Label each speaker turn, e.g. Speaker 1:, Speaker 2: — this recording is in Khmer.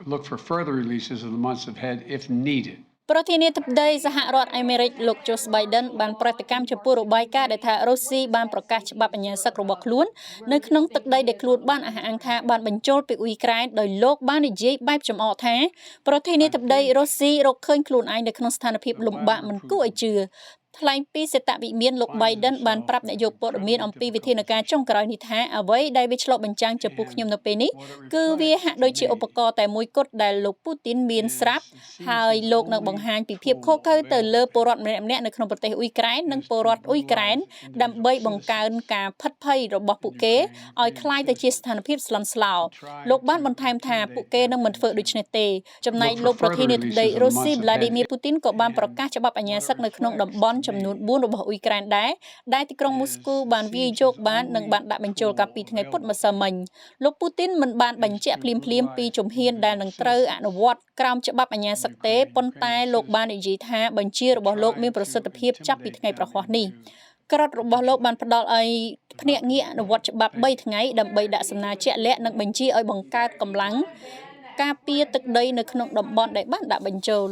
Speaker 1: look for further releases in the months ahead if needed.
Speaker 2: ប្រធានាធិបតីសហរដ្ឋអាមេរិកលោក Joe Biden បានប្រតិកម្មចំពោះរបាយការណ៍ដែលថារុស្ស៊ីបានប្រកាសច្បាប់អាញាសឹករបស់ខ្លួននៅក្នុងទឹកដីដែលខ្លួនបានអះអាងថាបានបញ្ចូលពីអ៊ុយក្រែនដោយលោកបាននិយាយបែបចំអកថាប្រធានាធិបតីរុស្ស៊ីរកឃើញខ្លួនឯងនៅក្នុងស្ថានភាពលំបាកមិនគួរឲ្យជឿថ្លែងពីសេតវិមានលោក Biden បានប្រាប់អ្នកយកព័ត៌មានអំពីវិធានការចុងក្រោយនេះថាអ្វីដែលវាឆ្លុះបញ្ចាំងចំពោះខ្ញុំនៅពេលនេះគឺវាហាក់ដូចជាឧបករណ៍តែមួយគត់ដែលលោក Putin មានស្រាប់ហើយលោកនឹងបង្ហាញពីភាពខុសខើទៅលើពលរដ្ឋម្នាក់ៗនៅក្នុងប្រទេសអ៊ុយក្រែននិងពលរដ្ឋអ៊ុយក្រែនដើម្បីបង្កើនការផិតភ័យរបស់ពួកគេឲ្យคล้ายទៅជាស្ថានភាពស្លន់ស្លោលោកបានបន្ថែមថាពួកគេនឹងមិនធ្វើដូច្នេះទេចំណែកលោកប្រធានាធិបតីរុស្ស៊ី Vladimir Putin ក៏បានប្រកាសច្បាប់អាញាសឹកនៅក្នុងតំបន់ចំនួន4របស់អ៊ុយក្រែនដែលទីក្រុងមូស្គូបានវាយយកបាននិងបានដាក់បញ្ចូលកាលពីថ្ងៃពុធម្សិលមិញលោក Putin មិនបានបញ្ជាក់ភ្លាមៗពីជំហានដែលនឹងត្រូវអនុវត្តក្រោមច្បាប់អាញាសឹកទេប៉ុន្តែលោកបាននិយាយថាបញ្ជារបស់លោកមានប្រសិទ្ធភាពចាប់ពីថ្ងៃប្រហ័សនេះក្រឹត្យរបស់លោកបានផ្ដល់ឲ្យភ្នាក់ងារអនុវត្តច្បាប់3ថ្ងៃដើម្បីដាក់សំណើជាក់លាក់និងបញ្ជាឲ្យបង្កើតកម្លាំងការពារទឹកដីនៅក្នុងតំបន់ដែលបានដាក់បញ្ចូល